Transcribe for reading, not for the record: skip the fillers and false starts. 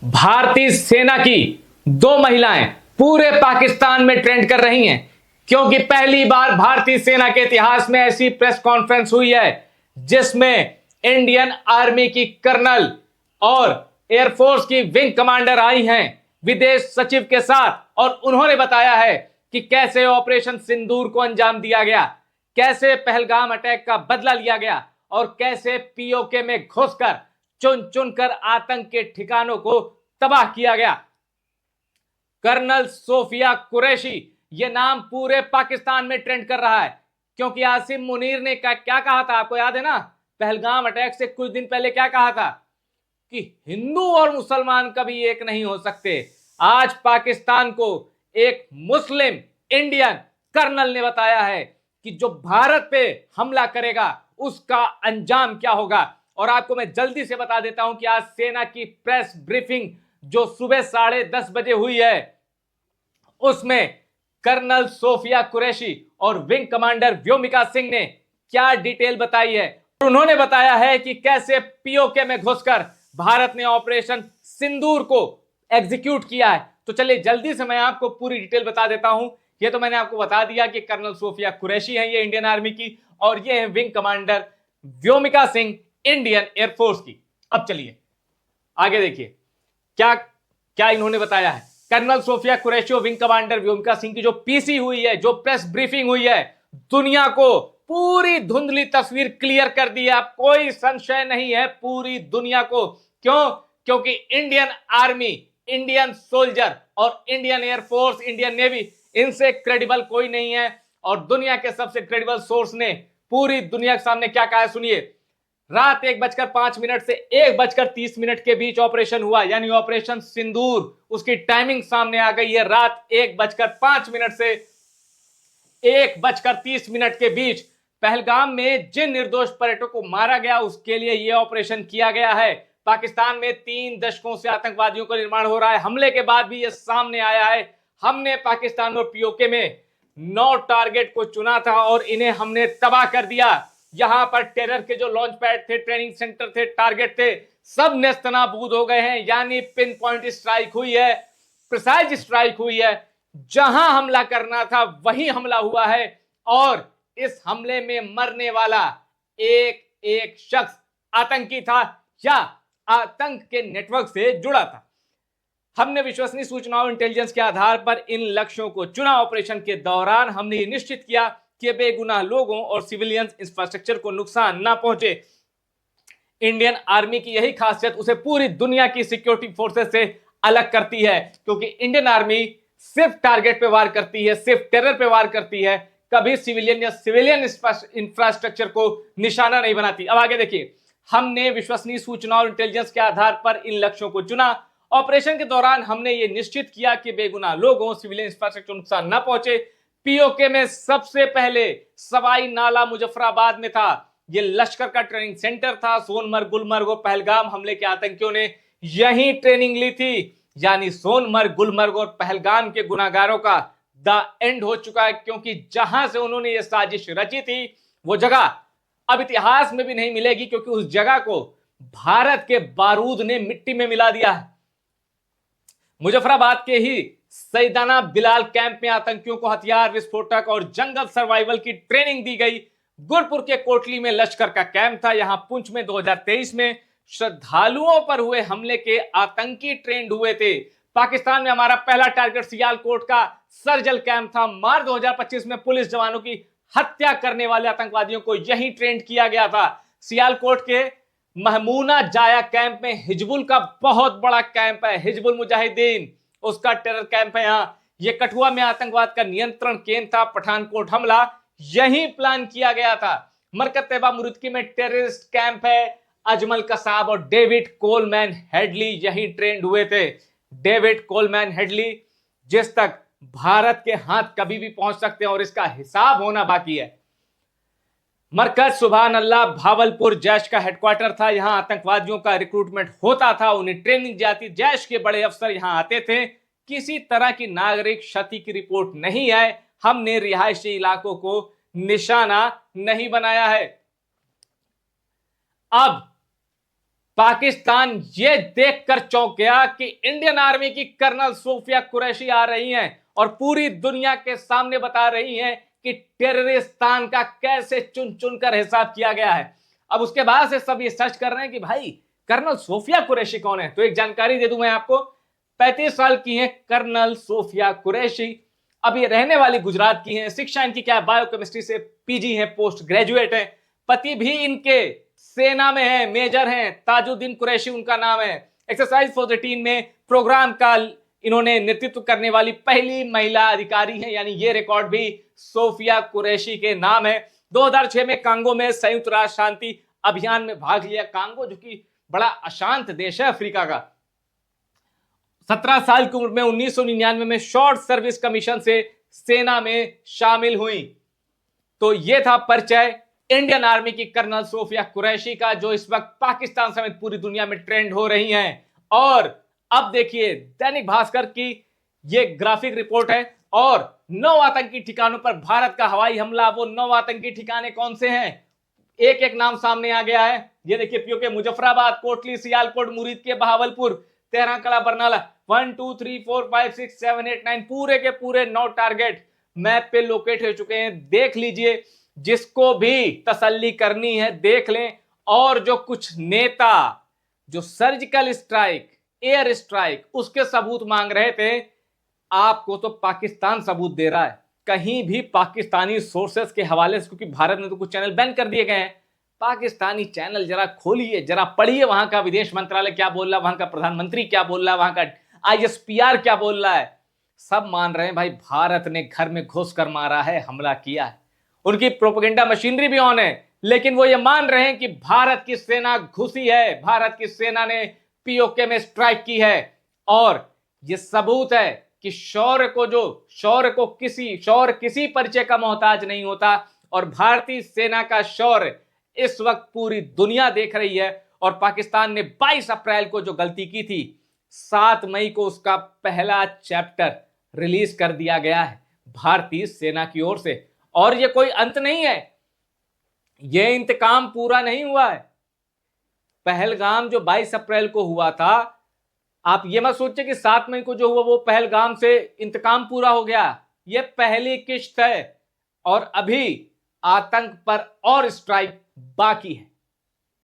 भारतीय सेना की दो महिलाएं पूरे पाकिस्तान में ट्रेंड कर रही हैं, क्योंकि पहली बार भारतीय सेना के इतिहास में ऐसी प्रेस कॉन्फ्रेंस हुई है जिसमें इंडियन आर्मी की कर्नल और एयरफोर्स की विंग कमांडर आई हैं विदेश सचिव के साथ, और उन्होंने बताया है कि कैसे ऑपरेशन सिंदूर को अंजाम दिया गया, कैसे पहलगाम अटैक का बदला लिया गया और कैसे पीओके में घुसकर चुन चुनकर आतंक के ठिकानों को तबाह किया गया। कर्नल सोफिया कुरैशी, यह नाम पूरे पाकिस्तान में ट्रेंड कर रहा है, क्योंकि आसिम मुनीर ने क्या कहा था, आपको याद है ना? पहलगाम अटैक से कुछ दिन पहले क्या कहा था कि हिंदू और मुसलमान कभी एक नहीं हो सकते। आज पाकिस्तान को एक मुस्लिम इंडियन कर्नल ने बताया है कि जो भारत पे हमला करेगा उसका अंजाम क्या होगा। और आपको मैं जल्दी से बता देता हूं कि आज सेना की प्रेस ब्रीफिंग जो सुबह 10:30 बजे हुई है, उसमें कर्नल सोफिया कुरैशी और विंग कमांडर व्योमिका सिंह ने क्या डिटेल बताई है। उन्होंने बताया है कि कैसे पीओके में घुसकर भारत ने ऑपरेशन सिंदूर को एग्जीक्यूट किया है। तो चलिए जल्दी से मैं आपको पूरी डिटेल बता देता हूं। ये तो मैंने आपको बता दिया कि कर्नल सोफिया कुरैशी हैं ये इंडियन आर्मी की, और ये है wing commander Vyomika Singh Indian air force की। अब चलिए आगे देखिए क्या क्या इन्होंने बताया है। कर्नल सोफिया कुरैशी और विंग कमांडर व्योमिका सिंह की जो पीसी हुई है, जो प्रेस ब्रीफिंग हुई है, दुनिया को पूरी धुंधली तस्वीर क्लियर कर दी है। अब कोई संशय नहीं है पूरी दुनिया को। क्यों? क्योंकि इंडियन आर्मी, इंडियन सोल्जर और इंडियन एयरफोर्स, इंडियन नेवी, इनसे क्रेडिबल कोई नहीं है। और दुनिया के सबसे क्रेडिबल सोर्स ने पूरी दुनिया के सामने क्या कहा है, सुनिए। रात 1:05 से 1:30 के बीच ऑपरेशन हुआ, यानी ऑपरेशन सिंदूर, उसकी टाइमिंग सामने आ गई है। रात 1:05 से 1:30 के बीच पहलगाम में जिन निर्दोष पर्यटकों को मारा गया उसके लिए यह ऑपरेशन किया गया है। पाकिस्तान में 3 दशकों से आतंकवादियों का निर्माण हो रहा है। हमले के बाद भी यह सामने आया है। हमने पाकिस्तान और पीओके में 9 टारगेट को चुना था और इन्हें हमने तबाह कर दिया। यहां पर टेरर के जो लॉन्च पैड थे, ट्रेनिंग सेंटर थे, टारगेट थे, सब नेस्तनाबूद हो गए हैं। यानी पिन पॉइंट स्ट्राइक हुई है, प्रिसाइज स्ट्राइक हुई है। जहां हमला करना था वहीं हमला हुआ है, और इस हमले में मरने वाला एक एक शख्स आतंकी था या आतंक के नेटवर्क से जुड़ा था। हमने विश्वसनीय सूचनाओं, इंटेलिजेंस के आधार पर इन लक्ष्यों को चुना। ऑपरेशन के दौरान हमने ये निश्चित किया कि बेगुनाह लोगों और सिविलियन इंफ्रास्ट्रक्चर को नुकसान ना पहुंचे। इंडियन आर्मी की यही खासियत उसे पूरी दुनिया की सिक्योरिटी फोर्सेस से अलग करती है, क्योंकि इंडियन आर्मी सिर्फ टारगेट पे वार करती है, सिर्फ टेरर पे वार करती है, कभी सिविलियन या सिविलियन इंफ्रास्ट्रक्चर को निशाना नहीं बनाती। अब आगे देखिए, हमने विश्वसनीय सूचना और इंटेलिजेंस के आधार पर इन लक्ष्यों को चुना। ऑपरेशन के दौरान हमने ये निश्चित किया कि बेगुनाह लोगों, सिविलियन इंफ्रास्ट्रक्चर को नुकसान न पहुंचे। पीओके में सबसे पहले सवाई नाला मुजफ्फराबाद में था। यह लश्कर का ट्रेनिंग सेंटर था। सोनमर्ग, गुलमर्ग और पहलगाम हमले के आतंकियों ने यही ट्रेनिंग ली थी। यानी सोनमर्ग, गुलमर्ग और पहलगाम के गुनाहगारों का द एंड हो चुका है, क्योंकि जहां से उन्होंने यह साजिश रची थी वो जगह अब इतिहास में भी नहीं मिलेगी, क्योंकि उस जगह को भारत के बारूद ने मिट्टी में मिला दिया है। मुजफ्फराबाद के ही सैयदाना बिलाल कैंप में आतंकियों को हथियार, विस्फोटक और जंगल सर्वाइवल की ट्रेनिंग दी गई। गुरपुर के कोटली में लश्कर का कैंप था। यहां पुंछ में 2023 में श्रद्धालुओं पर हुए हमले के आतंकी ट्रेंड हुए थे। पाकिस्तान में हमारा पहला टारगेट सियालकोट का सर्जल कैंप था। मार्च 2025 में पुलिस जवानों की हत्या करने वाले आतंकवादियों को यही ट्रेंड किया गया था। सियालकोट के महमूना जाया कैंप में हिजबुल का बहुत बड़ा कैंप है, हिजबुल मुजाहिदीन, उसका टेरर कैंप है। यहां यह कठुआ में आतंकवाद का नियंत्रण केंद्र था। पठानकोट हमला यही प्लान किया गया था। मरकज तैयबा मुरुदकी में टेररिस्ट कैंप है। अजमल कसाब और डेविड कोलमैन हेडली यही ट्रेंड हुए थे। डेविड कोलमैन हेडली जिस तक भारत के हाथ कभी भी पहुंच सकते हैं, और इसका हिसाब होना बाकी है। मरकज सुभान अल्लाह भावलपुर जैश का हेडक्वार्टर था। यहां आतंकवादियों का रिक्रूटमेंट होता था, उन्हें ट्रेनिंग जाती। जैश के बड़े अफसर यहां आते थे। किसी तरह की नागरिक क्षति की रिपोर्ट नहीं है। हमने रिहायशी इलाकों को निशाना नहीं बनाया है। अब पाकिस्तान ये देखकर चौंक गया कि इंडियन आर्मी की कर्नल सोफिया कुरैशी आ रही हैं और पूरी दुनिया के सामने बता रही हैं कि टेररिस्तान का कैसे चुन चुन कर हिसाब किया गया है। अब उसके बाद से सब ये सर्च कर रहे हैं कि भाई कर्नल सोफिया कुरैशी कौन है। तो एक जानकारी दे दूं मैं आपको, 35 साल की हैं कर्नल सोफिया कुरैशी। अब ये रहने वाली गुजरात की हैं। शिक्षा इनकी क्या है, बायोकेमिस्ट्री से पीजी है, पोस्ट ग्रेजुएट है। पति भी इनके सेना में है, मेजर हैं, ताजुद्दीन कुरैशी उनका नाम है। एक्सरसाइज फॉर द टीम में प्रोग्राम का इन्होंने नेतृत्व करने वाली पहली महिला अधिकारी हैं, यानी ये रिकॉर्ड भी सोफिया कुरैशी के नाम है। 2006 में कांगो में संयुक्त राष्ट्र शांति अभियान में भाग लिया। कांगो जो कि बड़ा अशांत देश है अफ्रीका का। 17 साल की उम्र में 1999 में शॉर्ट सर्विस कमीशन से सेना में शामिल हुई। तो यह था परिचय इंडियन आर्मी की कर्नल सोफिया कुरैशी का, जो इस वक्त पाकिस्तान समेत पूरी दुनिया में ट्रेंड हो रही हैं। और अब देखिए दैनिक भास्कर की यह ग्राफिक रिपोर्ट है और 9 आतंकी ठिकानों पर भारत का हवाई हमला। वो 9 आतंकी ठिकाने कौन से हैं, एक एक नाम सामने आ गया है। ये देखिए पीओके मुजफ्फराबाद, कोटली, सियालकोट, मुरीद के बहावलपुर, तेहरान कला, बरनाला। 1 2 3 4 5 6 7 8 9 पूरे के पूरे 9 टारगेट मैप पे लोकेट हो चुके हैं। देख लीजिए, जिसको भी तसल्ली करनी है देख लें। और जो कुछ नेता जो सर्जिकल स्ट्राइक, एयर स्ट्राइक उसके सबूत मांग रहे थे, आपको तो पाकिस्तान सबूत दे रहा है। कहीं भी पाकिस्तानी सोर्सेस के हवाले से, क्योंकि भारत में तो कुछ चैनल बैन कर दिए गए हैं, पाकिस्तानी चैनल जरा खोलिए, जरा पढ़िए वहां का विदेश मंत्रालय क्या बोल रहा है, वहां का प्रधानमंत्री क्या बोल रहा है, वहां का आईएसपीआर क्या बोल रहा है। सब मान रहे हैं भाई भारत ने घर में घुसकर मारा है, हमला किया है। उनकी प्रोपेगेंडा मशीनरी भी ऑन है, लेकिन वो ये मान रहे हैं कि भारत की सेना घुसी है, भारत की सेना ने पीओके में स्ट्राइक की है। और ये सबूत है कि शौर्य किसी परिचय का मोहताज नहीं होता। और भारतीय सेना का शौर्य इस वक्त पूरी दुनिया देख रही है। और पाकिस्तान ने 22 अप्रैल को जो गलती की थी, 7 मई को उसका पहला चैप्टर रिलीज कर दिया गया है भारतीय सेना की ओर से। और ये कोई अंत नहीं है, ये इंतकाम पूरा नहीं हुआ है। पहलगाम जो 22 अप्रैल को हुआ था, आप ये मत सोचिए कि 7 मई को जो हुआ वो पहलगाम से इंतकाम पूरा हो गया। ये पहली किश्त है और अभी आतंक पर और स्ट्राइक बाकी है।